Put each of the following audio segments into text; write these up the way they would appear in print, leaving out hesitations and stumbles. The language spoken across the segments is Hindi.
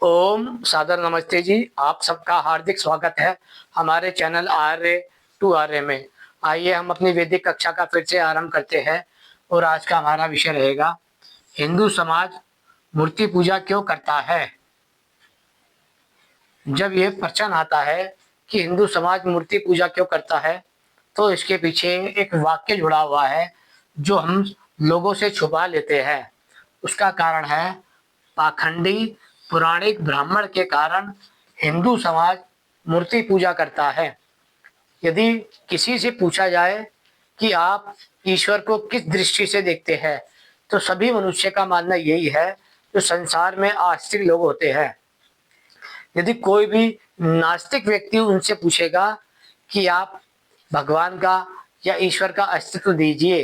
ओम सादर नमस्ते जी। आप सबका हार्दिक स्वागत है हमारे चैनल RA2RA में। आइए हम अपनी वैदिक कक्षा का फिर से आरंभ करते हैं और आज का हमारा विषय रहेगा हिंदू समाज मूर्ति पूजा क्यों करता है। जब ये प्रश्न आता है कि हिंदू समाज मूर्ति पूजा क्यों करता है, तो इसके पीछे एक वाक्य जुड़ा हुआ है जो हम लोगों से छुपा लेते हैं। उसका कारण है पाखंडी पौराणिक ब्राह्मण के कारण हिंदू समाज मूर्ति पूजा करता है। यदि किसी से पूछा जाए कि आप ईश्वर को किस दृष्टि से देखते हैं, तो सभी मनुष्य का मानना यही है जो संसार में आस्तिक लोग होते हैं। यदि कोई भी नास्तिक व्यक्ति उनसे पूछेगा कि आप भगवान का या ईश्वर का अस्तित्व दीजिए,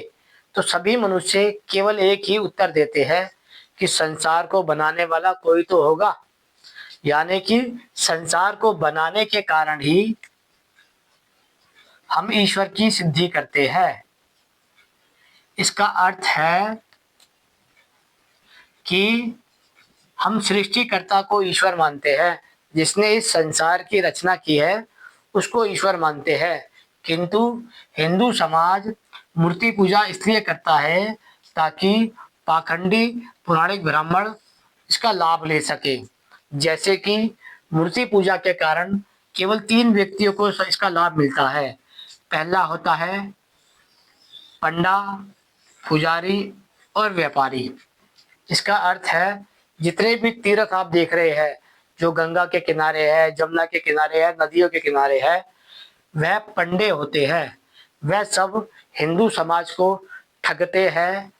तो सभी मनुष्य केवल एक ही उत्तर देते हैं कि संसार को बनाने वाला कोई तो होगा। यानी कि संसार को बनाने के कारण ही हम ईश्वर की सिद्धि करते हैं। इसका अर्थ है कि हम सृष्टिकर्ता को ईश्वर मानते हैं, जिसने इस संसार की रचना की है उसको ईश्वर मानते हैं। किंतु हिंदू समाज मूर्ति पूजा इसलिए करता है ताकि पाखंडी पौराणिक ब्राह्मण इसका लाभ ले सके। जैसे कि मूर्ति पूजा के कारण केवल 3 व्यक्तियों को इसका लाभ मिलता है। पहला होता है पंडा, पुजारी और व्यापारी। इसका अर्थ है जितने भी तीर्थ आप देख रहे हैं, जो गंगा के किनारे है, जमुना के किनारे है, नदियों के किनारे है, वह पंडे होते हैं। वह सब हिंदू समाज को ठगते हैं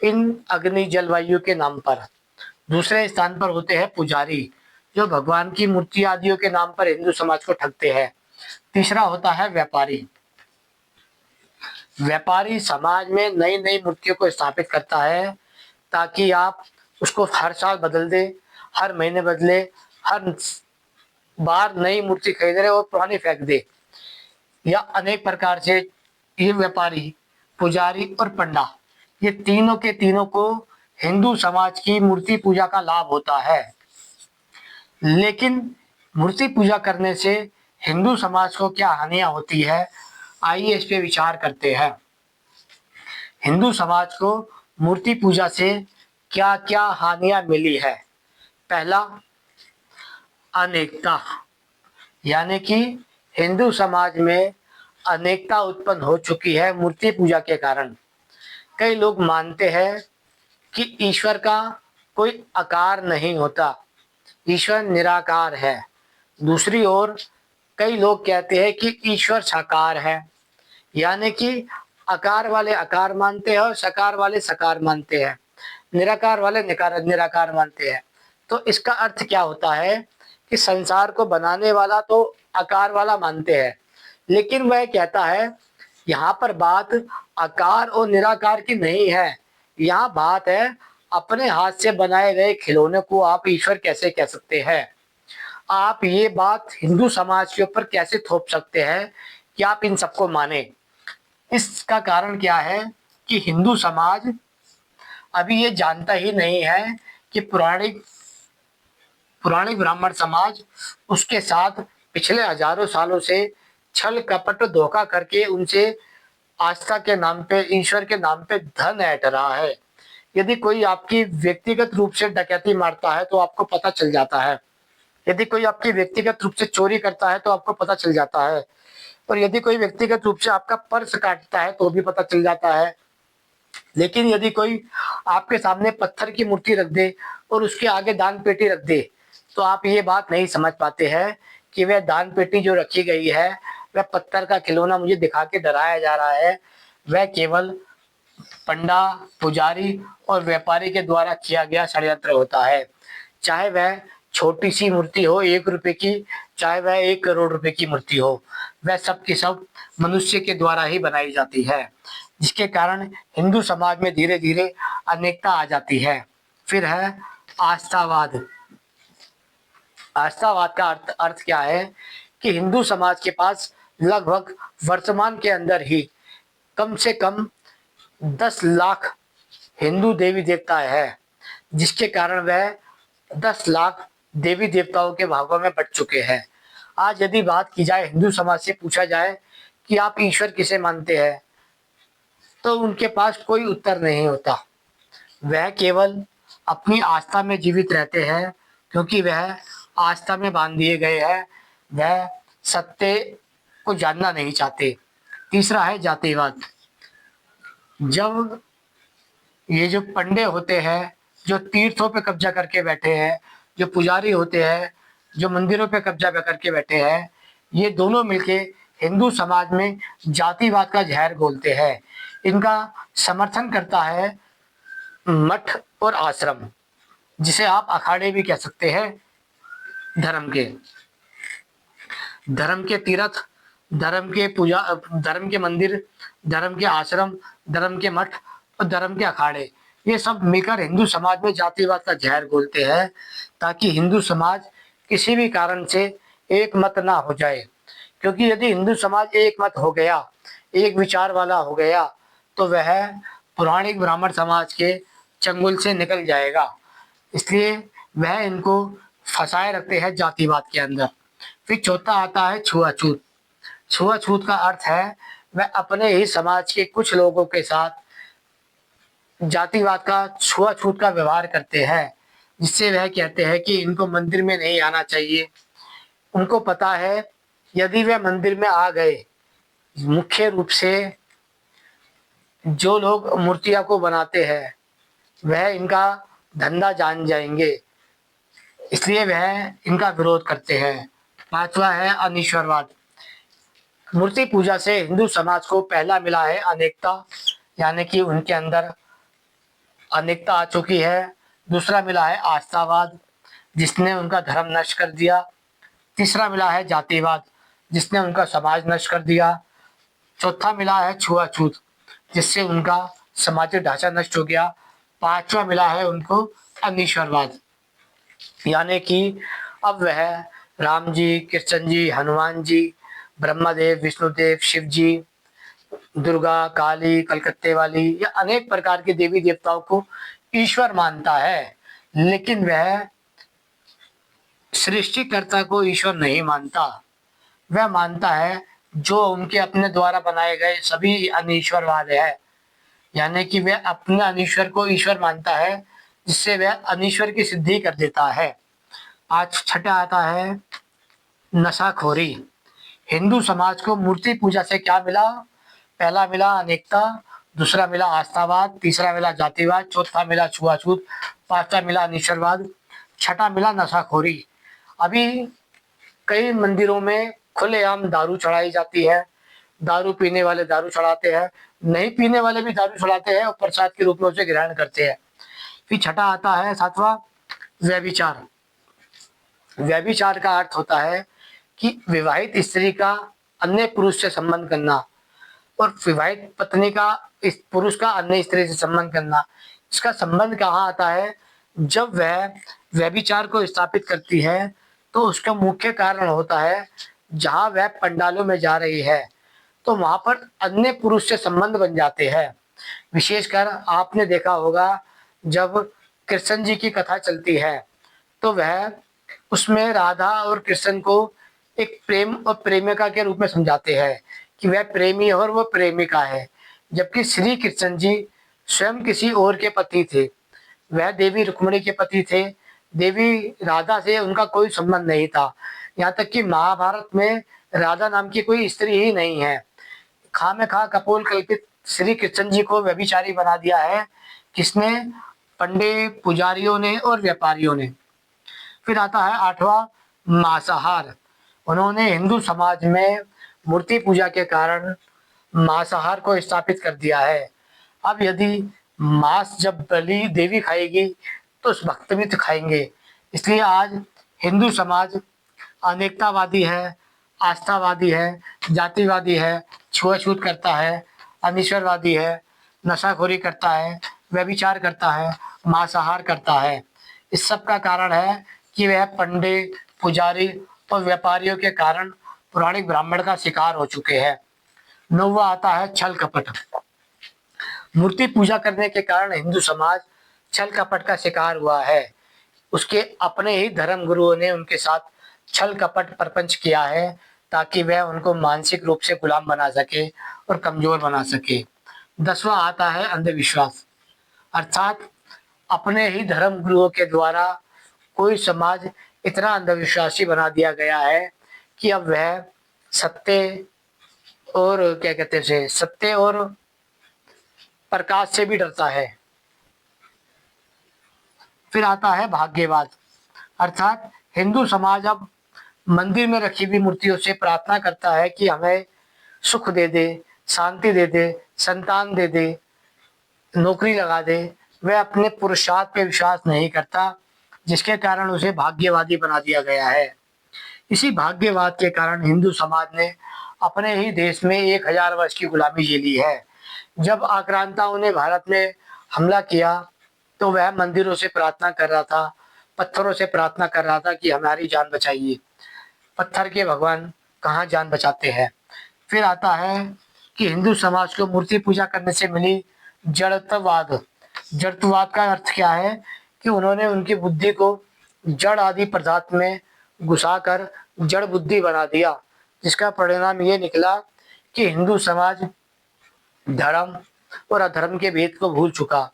इन अग्नि जलवायु के नाम पर। दूसरे स्थान पर होते हैं पुजारी, जो भगवान की मूर्ति आदियों के नाम पर हिंदू समाज को ठगते हैं। तीसरा होता है व्यापारी। व्यापारी समाज में नई नई मूर्तियों को स्थापित करता है ताकि आप उसको हर साल बदल दे, हर महीने बदले, हर बार नई मूर्ति खरीद रहे और पुरानी फेंक दे। या अनेक प्रकार से ये व्यापारी, पुजारी और पंडा, ये तीनों के तीनों को हिंदू समाज की मूर्ति पूजा का लाभ होता है। लेकिन मूर्ति पूजा करने से हिंदू समाज को क्या हानियां होती है, आइए इस पे विचार करते हैं। हिंदू समाज को मूर्ति पूजा से क्या क्या हानियां मिली है। पहला, अनेकता। यानी कि हिंदू समाज में अनेकता उत्पन्न हो चुकी है मूर्ति पूजा के कारण। कई लोग मानते हैं कि ईश्वर का कोई आकार नहीं होता, ईश्वर निराकार है। दूसरी ओर कई लोग कहते हैं कि ईश्वर साकार है। यानी कि आकार वाले आकार मानते हैं और साकार वाले साकार मानते हैं, निराकार वाले निराकार मानते हैं। तो इसका अर्थ क्या होता है कि संसार को बनाने वाला तो आकार वाला मानते हैं, लेकिन वह कहता है यहाँ पर बात आकार और निराकार की नहीं है, यहाँ बात है अपने हाथ से बनाए गए खिलौने को आप ईश्वर कैसे कह सकते हैं। आप ये बात हिंदू समाज के ऊपर कैसे थोप सकते हैं कि आप इन सबको माने। इसका कारण क्या है कि हिंदू समाज अभी ये जानता ही नहीं है कि पुराणिक पुरानी ब्राह्मण समाज उसके साथ पिछले हजारों सालों से छल कपट धोखा करके उनसे आस्था के नाम पे, ईश्वर के नाम पे धन ऐंठ रहा है। यदि कोई आपकी व्यक्तिगत रूप से डकैती मारता है तो आपको पता चल जाता है। यदि कोई आपकी व्यक्तिगत रूप से चोरी करता है तो आपको पता चल जाता है। और यदि कोई व्यक्तिगत रूप से आपका पर्स काटता है तो भी पता चल जाता है। लेकिन यदि कोई आपके सामने पत्थर की मूर्ति रख दे और उसके आगे दान पेटी रख दे, तो आप ये बात नहीं समझ पाते हैं कि वह दान पेटी जो रखी गई है, वह पत्थर का खिलौना मुझे दिखा के डराया जा रहा है। वह केवल पंडा, पुजारी और व्यापारी के द्वारा किया गया षड्यंत्र होता है। चाहे वह छोटी सी मूर्ति हो 1 रुपए की, चाहे वह 1 करोड़ रुपए की मूर्ति हो, वह सब की सब मनुष्य के द्वारा ही बनाई जाती है, जिसके कारण हिंदू समाज में धीरे धीरे अनेकता आ जाती है। फिर है आस्थावाद। आस्थावाद का अर्थ क्या है कि हिंदू समाज के पास लगभग वर्तमान के अंदर ही कम से कम 10 लाख हिंदू देवी देवता है, जिसके कारण वह 10 लाख देवी देवताओं के भागों में बट चुके हैं। आज यदि बात की जाए, हिंदू समाज से पूछा जाए कि आप ईश्वर किसे मानते हैं, तो उनके पास कोई उत्तर नहीं होता। वह केवल अपनी आस्था में जीवित रहते हैं, क्योंकि वह आस्था में बांध दिए गए हैं। वह सत्य को जानना नहीं चाहते। तीसरा है जातिवाद। जब ये जो पंडे होते हैं, जो तीर्थों पे कब्जा करके बैठे हैं, जो पुजारी होते हैं, जो मंदिरों पे कब्जा करके बैठे हैं, ये दोनों मिलके हिंदू समाज में जातिवाद का जहर घोलते हैं। इनका समर्थन करता है मठ और आश्रम, जिसे आप अखाड़े भी कह सकते हैं। धर्म के धर्म के तीर्थ, धर्म के पूजा, धर्म के मंदिर, धर्म के आश्रम, धर्म के मठ और धर्म के अखाड़े, ये सब मिलकर हिंदू समाज में जातिवाद का जहर घोलते हैं, ताकि हिंदू समाज किसी भी कारण से एक मत ना हो जाए। क्योंकि यदि हिंदू समाज एक मत हो गया, एक विचार वाला हो गया, तो वह पौराणिक ब्राह्मण समाज के चंगुल से निकल जाएगा। इसलिए वह इनको फंसाए रखते हैं जातिवाद के अंदर। फिर चौथा आता है छुआछूत। छुआछूत का अर्थ है वह अपने ही समाज के कुछ लोगों के साथ जातिवाद का, छुआछूत का व्यवहार करते हैं, जिससे वह कहते हैं कि इनको मंदिर में नहीं आना चाहिए। उनको पता है यदि वे मंदिर में आ गए, मुख्य रूप से जो लोग मूर्तियां को बनाते हैं, वह इनका धंधा जान जाएंगे, इसलिए वह इनका विरोध करते हैं। पांचवा है अनीश्वरवाद। मूर्ति पूजा से हिंदू समाज को पहला मिला है अनेकता, यानी कि उनके अंदर अनेकता आ चुकी है। दूसरा मिला है आस्थावाद, जिसने उनका धर्म नष्ट कर दिया। तीसरा मिला है जातिवाद, जिसने उनका समाज नष्ट कर दिया। चौथा मिला है छुआछूत, जिससे उनका सामाजिक ढांचा नष्ट हो गया। पांचवा मिला है उनको अनीश्वरवाद, यानी कि अब वह राम जी, कृष्ण जी, हनुमान जी, ब्रह्मदेव, विष्णुदेव, शिव जी, दुर्गा, काली, कलकत्ते वाली या अनेक प्रकार के देवी देवताओं को ईश्वर मानता है, लेकिन वह सृष्टिकर्ता को ईश्वर नहीं मानता। वह मानता है जो उनके अपने द्वारा बनाए गए सभी अनीश्वरवाद है, यानी कि वह अपने अनीश्वर को ईश्वर मानता है, जिससे वह अनीश्वर की सिद्धि कर देता है। आज छठा आता है नशाखोरी। हिंदू समाज को मूर्ति पूजा से क्या मिला? पहला मिला अनेकता, दूसरा मिला आस्थावाद, तीसरा मिला जातिवाद, चौथा मिला छुआछूत, पांचवा मिला अनीश्वरवाद, छठा मिला नशाखोरी। अभी कई मंदिरों में खुलेआम दारू चढ़ाई जाती है। दारू पीने वाले दारू चढ़ाते हैं, नहीं पीने वाले भी दारू चढ़ाते हैं और प्रसाद के रूप में उसे ग्रहण करते हैं। फिर छठा आता है सातवां व्यभिचार। व्यभिचार का अर्थ होता है कि विवाहित स्त्री का अन्य पुरुष से संबंध करना और विवाहित पत्नी का इस पुरुष का अन्य स्त्री से संबंध करना। इसका संबंध कहाँ आता है? जब वह व्यभिचार को स्थापित करती है, तो उसका मुख्य कारण होता है जहाँ वह पंडालों में जा रही है, तो वहां पर अन्य पुरुष से संबंध बन जाते हैं। विशेषकर आपने देखा होगा जब कृष्ण जी की कथा चलती है, तो वह उसमें राधा और कृष्ण को एक प्रेम और प्रेमिका के रूप में समझाते हैं कि वह प्रेमी है और वह प्रेमिका है, जबकि श्री कृष्ण जी स्वयं किसी और के पति थे। वह देवी रुक्मिणी के पति थे। देवी राधा से उनका कोई संबंध नहीं था। यहाँ तक कि महाभारत में राधा नाम की कोई स्त्री ही नहीं है। खामखा कपोल कल्पित श्री कृष्ण जी को व्यभिचारी बना दिया है। किसने? पंडित, पुजारियों ने और व्यापारियों ने। फिर आता है आठवां मांसाहार। उन्होंने हिंदू समाज में मूर्ति पूजा के कारण मांसाहार को स्थापित कर दिया है। अब यदि मांस जब बलि देवी खाएगी, तो उस भक्त भी तो खाएंगे। इसलिए आज हिंदू समाज अनेकतावादी है, आस्थावादी है, जातिवादी है, छुआछूत करता है, अनीश्वरवादी है, नशाखोरी करता है, व्यभिचार करता है, मांसाहार करता है। इस सब का कारण है कि वह पंडित, पुजारी और व्यापारियों के कारण पौराणिक ब्राह्मण का शिकार हो चुके हैं। नौवा आता है छल कपट। मूर्ति पूजा करने के कारण हिंदू समाज छल कपट का शिकार हुआ है। उसके अपने ही धर्म गुरुओं ने उनके साथ छल कपट प्रपंच किया है ताकि वह उनको मानसिक रूप से गुलाम बना सके और कमजोर बना सके। 10वां आता है अंधविश्वास, अर्थात अपने ही धर्म गुरुओं के द्वारा कोई समाज इतना अंधविश्वासी बना दिया गया है कि अब वह सत्य और क्या कहते हैं उसे, सत्य और प्रकाश से भी डरता है। फिर आता है भाग्यवाद, अर्थात हिंदू समाज अब मंदिर में रखी हुई मूर्तियों से प्रार्थना करता है कि हमें सुख दे दे, शांति दे दे, संतान दे दे, नौकरी लगा दे। वह अपने पुरुषार्थ पे विश्वास नहीं करता, जिसके कारण उसे भाग्यवादी बना दिया गया है। इसी भाग्यवाद के कारण हिंदू समाज ने अपने ही देश में 1000 वर्ष की गुलामी झेली है। जब आक्रांताओं ने भारत में हमला किया तो वह मंदिरों से प्रार्थना कर रहा था, पत्थरों से प्रार्थना कर रहा था कि हमारी जान बचाइए। पत्थर के भगवान कहाँ जान बचाते हैं। फिर आता है कि हिंदू समाज को मूर्ति पूजा करने से मिली जड़त्ववाद। जड़त्ववाद का अर्थ क्या है कि उन्होंने उनकी बुद्धि को जड़ आदि पदार्थ में घुसाकर जड़ बुद्धि बना दिया, जिसका परिणाम ये निकला कि हिंदू समाज धर्म और अधर्म के भेद को भूल चुका,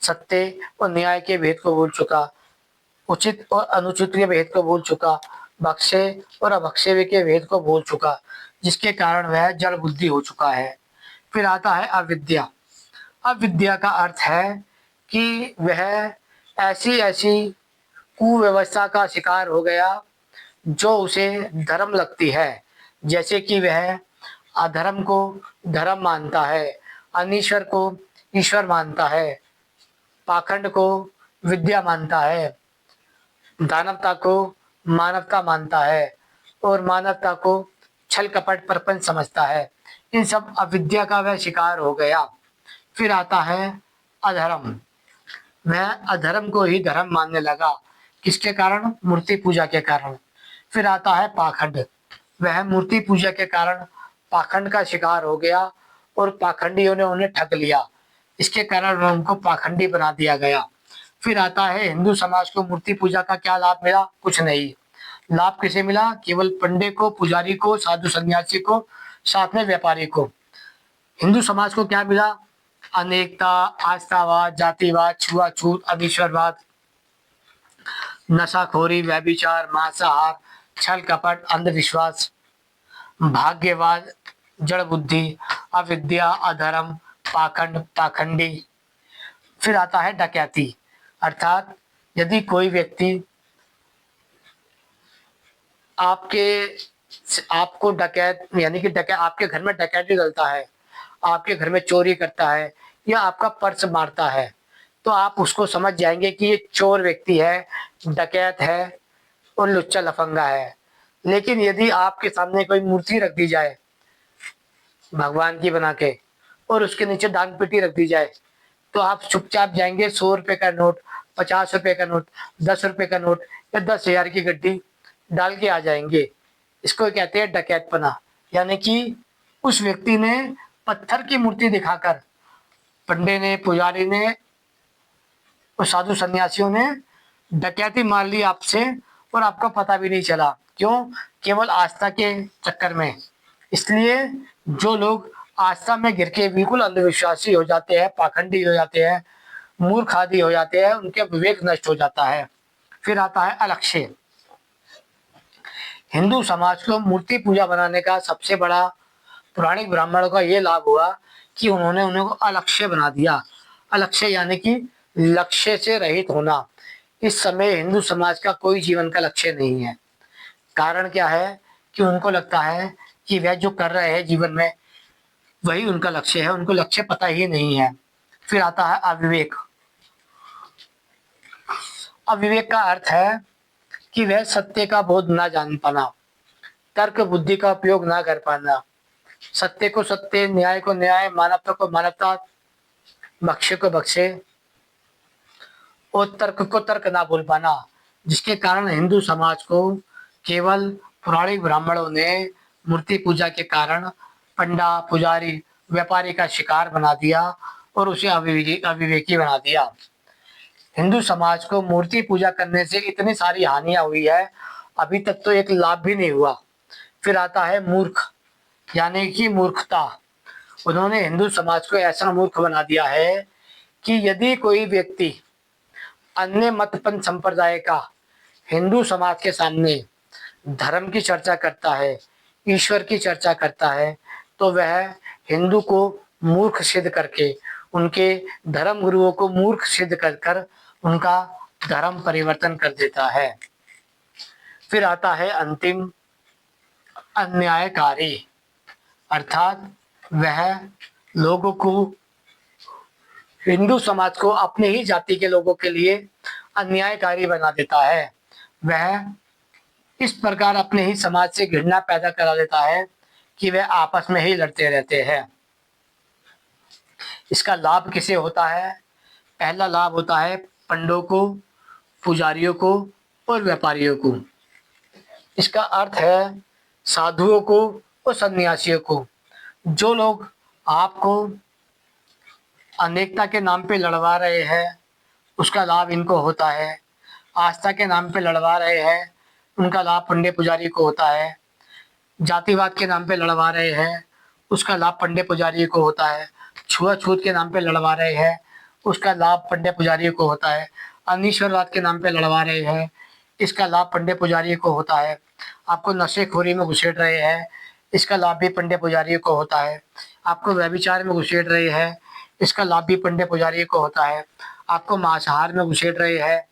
सत्य और न्याय के भेद को भूल चुका, उचित और अनुचित के भेद को भूल चुका, भक्ष्य और अभक्ष्य के भेद को भूल चुका, जिसके कारण वह जड़ बुद्धि हो चुका है। फिर आता है अविद्या। अविद्या का अर्थ है कि वह ऐसी ऐसी कुव्यवस्था का शिकार हो गया जो उसे धर्म लगती है, जैसे कि वह अधर्म को धर्म मानता है, अनीश्वर को ईश्वर मानता है, पाखंड को विद्या मानता है, दानवता को मानवता मानता है और मानवता को छल कपट प्रपंच समझता है। इन सब अविद्या का वह शिकार हो गया। फिर आता है अधर्म। वह अधर्म को ही धर्म मानने लगा, किसके कारण? मूर्ति पूजा के कारण। फिर आता है पाखंड। वह मूर्ति पूजा के कारण पाखंड का शिकार हो गया और पाखंडियों ने उन्हें ठग लिया, इसके कारण उनको पाखंडी बना दिया गया। फिर आता है हिंदू समाज को मूर्ति पूजा का क्या लाभ मिला? कुछ नहीं। लाभ किसे मिला? केवल पंडित को, पुजारी को, साधु सन्यासी को, साथ में व्यापारी को। हिंदू समाज को क्या मिला? अनेकता, आस्थावाद, जातिवाद, छुआछूत, अधीश्वरवाद, नशाखोरी, व्यभिचार, मांसाहार, छल कपट, अंधविश्वास, भाग्यवाद, जड़ बुद्धि, अविद्या, अधर्म, पाखंड, पाखंडी। फिर आता है डकैती, अर्थात यदि कोई व्यक्ति आपको डकैत यानी कि डकैत आपके घर में डकैती करता है, आपके घर में चोरी करता है या आपका पर्स मारता है, तो आप उसको समझ जाएंगे कि ये चोर व्यक्ति है, डकैत है और लुच्चा लफंगा है। लेकिन यदि आपके सामने कोई मूर्ति रख दी जाए भगवान की बना के और उसके नीचे दान पेटी रख दी जाए, तो आप चुपचाप जाएंगे 100 रुपए का नोट, 50 रुपए का नोट, 10 रुपए का नोट या 10,000 की गड्डी डाल के आ जाएंगे। इसको कहते हैं डकैतपना। यानी कि उस व्यक्ति ने पत्थर की मूर्ति दिखाकर, पंडे ने, पुजारी ने और साधु सन्यासियों ने डकैती मार ली आपसे और आपका पता भी नहीं चला। क्यों? केवल आस्था के चक्कर में। इसलिए जो लोग आस्था में गिर के बिल्कुल अंधविश्वासी हो जाते हैं, पाखंडी हो जाते हैं, मूर्ख आदि हो जाते हैं, उनके विवेक नष्ट हो जाता है। फिर आता है अलक्ष्य। हिंदू समाज को मूर्ति पूजा बनाने का सबसे बड़ा पौराणिक ब्राह्मणों का ये लाभ हुआ कि उन्होंने उन्हें अलक्ष्य बना दिया। अलक्ष्य यानी कि लक्ष्य से रहित होना। इस समय हिंदू समाज का कोई जीवन का लक्ष्य नहीं है। कारण क्या है कि उनको लगता है कि वह जो कर रहे हैं जीवन में वही उनका लक्ष्य है, उनको लक्ष्य पता ही नहीं है। फिर आता है अविवेक। अविवेक का अर्थ है कि वह सत्य का बोध ना जान पाना, तर्क बुद्धि का उपयोग ना कर पाना, सत्य को सत्य, न्याय को न्याय, मानवता को मानवता, भक्ष्य को भक्ष्य और तर्क को तर्क ना बोल पाना, जिसके कारण हिंदू समाज को केवल पौराणिक ब्राह्मणों ने मूर्ति पूजा के कारण पंडा, पुजारी, व्यापारी का शिकार बना दिया और उसे अविवेकी बना दिया। हिंदू समाज को मूर्ति पूजा करने से इतनी सारी हानियां हुई है, अभी तक तो एक लाभ भी नहीं हुआ। फिर आता है मूर्ख, यानी कि मूर्खता। उन्होंने हिंदू समाज को ऐसा मूर्ख बना दिया है कि यदि कोई व्यक्ति अन्य मतपंथ संप्रदाय का हिंदू समाज के सामने धर्म की चर्चा करता है, ईश्वर की चर्चा करता है, तो वह हिंदू को मूर्ख सिद्ध करके, उनके धर्म गुरुओं को मूर्ख सिद्ध कर कर उनका धर्म परिवर्तन कर देता है। फिर आता है अंतिम, अन्यायकारी, अर्थात वह लोगों को, हिंदू समाज को अपने ही जाति के लोगों के लिए अन्यायकारी बना देता है। वह इस प्रकार अपने ही समाज से घृणा पैदा करा देता है कि वह आपस में ही लड़ते रहते हैं। इसका लाभ किसे होता है? पहला लाभ होता है पंडों को, पुजारियों को और व्यापारियों को। इसका अर्थ है साधुओं को और सन्यासियों को। जो लोग आपको अनेकता के नाम पे लड़वा रहे हैं, उसका लाभ इनको होता है। आस्था के नाम पे लड़वा रहे हैं, उनका लाभ पंडित पुजारी को होता है। जातिवाद के नाम पे लड़वा रहे हैं, उसका लाभ पंडित पुजारी को होता है। छुआछूत के नाम पे लड़वा रहे हैं, उसका लाभ पंडित पुजारी को होता है। अनिश्वरवाद के नाम पे लड़वा रहे हैं, इसका लाभ पंडित पुजारी को होता है। आपको नशेखोरी में घुसेड़ रहे हैं, इसका लाभ भी पंडित पुजारी को होता है। आपको व्यभिचार में घुसेड़ रहे हैं, इसका लाभ भी पंडित पुजारी को होता है। आपको मांसाहार में घुसेड़ रहे हैं,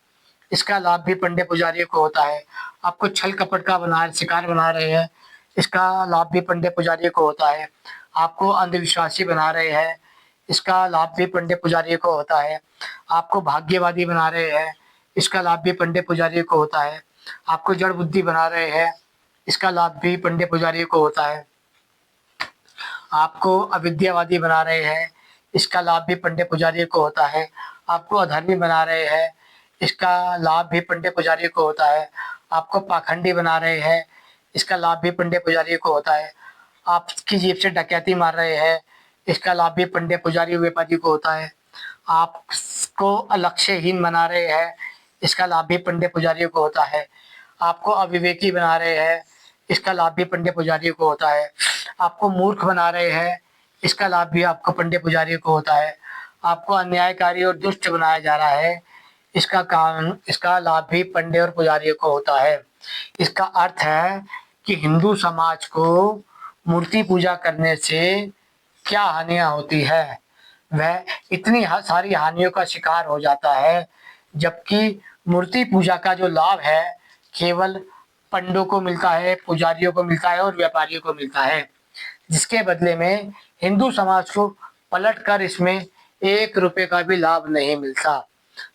इसका लाभ भी पंडित पुजारी को होता है। आपको छल कपट का शिकार बना रहे हैं, इसका लाभ भी पंडित पुजारी को होता है। आपको अंधविश्वासी बना रहे हैं, इसका लाभ भी पंडित पुजारी को होता है। आपको भाग्यवादी बना रहे हैं, इसका लाभ भी पंडित पुजारी को होता है। आपको जड़ बुद्धि बना रहे हैं, इसका लाभ भी पंडित पुजारी को होता है। आपको अविद्यावादी बना रहे हैं, इसका लाभ भी पंडित पुजारी को होता है। आपको अधर्मी बना रहे हैं, इसका लाभ भी पंडित पुजारी को होता है। आपको पाखंडी बना रहे हैं, इसका लाभ भी पंडित पुजारी को होता है। आपकी जेब से डकैती मार रहे हैं, इसका लाभ भी पंडित पुजारी व्यापारी को होता है। आपको लक्ष्यहीन बना रहे हैं, इसका लाभ भी पंडित पुजारी को होता है। आपको अविवेकी बना रहे हैं, इसका लाभ भी पंडित पुजारी को होता है। आपको मूर्ख बना रहे हैं, इसका लाभ भी आपको पंडित पुजारी को होता है। आपको अन्यायकारी और दुष्ट बनाया जा रहा है, इसका लाभ भी पंडित और पुजारियों को होता है। इसका अर्थ है कि हिंदू समाज को मूर्ति पूजा करने से क्या हानियां होती है। वह इतनी सारी हानियों का शिकार हो जाता है, जबकि मूर्ति पूजा का जो लाभ है केवल पंडों को मिलता है, पुजारियों को मिलता है और व्यापारियों को मिलता है, जिसके बदले में हिंदू समाज को पलटकर इसमें 1 रुपए का भी लाभ नहीं मिलता।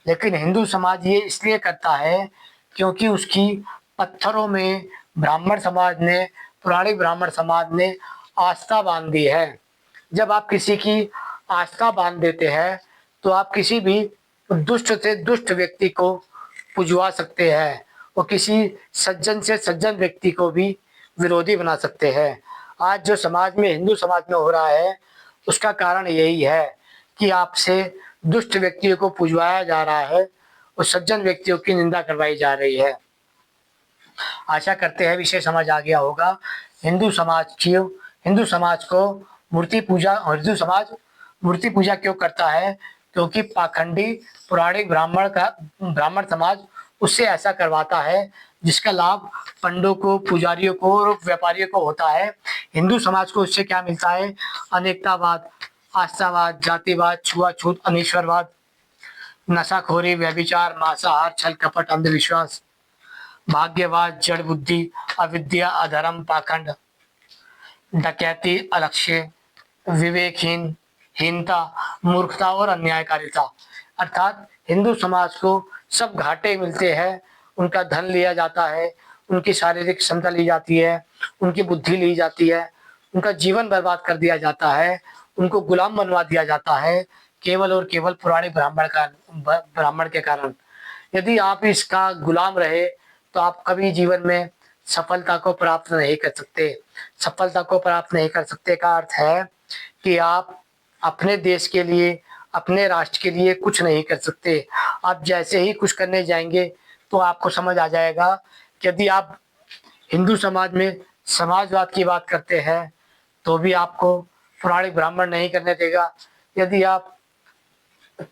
लेकिन हिंदू समाज ये इसलिए करता है क्योंकि उसकी पत्थरों में ब्राह्मण समाज ने, पुरानी ब्राह्मण समाज ने आस्था बांध दी है। जब आप किसी की आस्था बांध देते हैं तो आप किसी भी दुष्ट से दुष्ट व्यक्ति को पुजवा सकते हैं और किसी सज्जन से सज्जन व्यक्ति को भी विरोधी बना सकते हैं। आज जो समाज में, हिंदू समाज में हो रहा है, उसका कारण यही है कि आपसे दुष्ट व्यक्तियों को पुजवाया जा रहा है और सज्जन व्यक्तियों की निंदा करवाई जा रही है। आशा करते हैं विषय समझ आ गया होगा। हिंदू समाज को हिंदू समाज मूर्ति पूजा क्यों करता है? क्योंकि पाखंडी पौराणिक ब्राह्मण समाज उससे ऐसा करवाता है जिसका लाभ पंडों को, पुजारियों को और व्यापारियों को होता है। हिंदू समाज को उससे क्या मिलता है? अनेकतावाद, आस्थावाद, जातिवाद, छुआछूत, अनिश्वरवाद, नशाखोरी, व्यभिचार, मांसाहार, छल कपट, अंधविश्वास, भाग्यवाद, जड़ बुद्धि, अविद्या, अधर्म, पाखंड, डकैती, अलक्ष्य, हीनता, मूर्खता और अन्यायकारिता। अर्थात हिंदू समाज को सब घाटे मिलते हैं। उनका धन लिया जाता है, उनकी शारीरिक क्षमता ली जाती है, उनकी बुद्धि ली जाती है, उनका जीवन बर्बाद कर दिया जाता है, उनको गुलाम बनवा दिया जाता है, केवल और केवल पुराने ब्राह्मण के कारण। यदि आप इसका गुलाम रहे तो आप कभी जीवन में सफलता को प्राप्त नहीं कर सकते। सफलता को प्राप्त नहीं कर सकते का अर्थ है कि आप अपने देश के लिए, अपने राष्ट्र के लिए कुछ नहीं कर सकते। आप जैसे ही कुछ करने जाएंगे तो आपको समझ आ जाएगा कि यदि आप हिंदू समाज में समाजवाद की बात करते हैं तो भी आपको पौराणिक ब्राह्मण नहीं करने देगा। यदि आप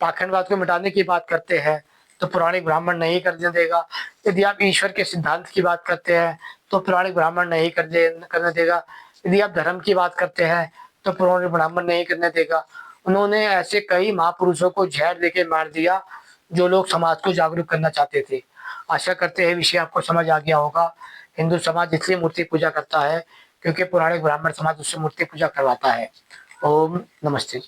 पाखंडवाद को मिटाने की बात करते हैं तो पौराणिक ब्राह्मण नहीं करने देगा। यदि आप ईश्वर के सिद्धांत की बात करते हैं तो पौराणिक ब्राह्मण नहीं करने देगा। यदि आप धर्म की बात करते हैं तो पौराणिक ब्राह्मण नहीं करने देगा। उन्होंने ऐसे कई महापुरुषों को जहर देके मार दिया जो लोग समाज को जागरूक करना चाहते थे। आशा करते हैं विषय आपको समझ आ गया होगा। हिंदू समाज इसलिए मूर्ति पूजा करता है क्योंकि पौराणिक ब्राह्मण समाज उससे मूर्ति पूजा करवाता है। ओम नमस्ते।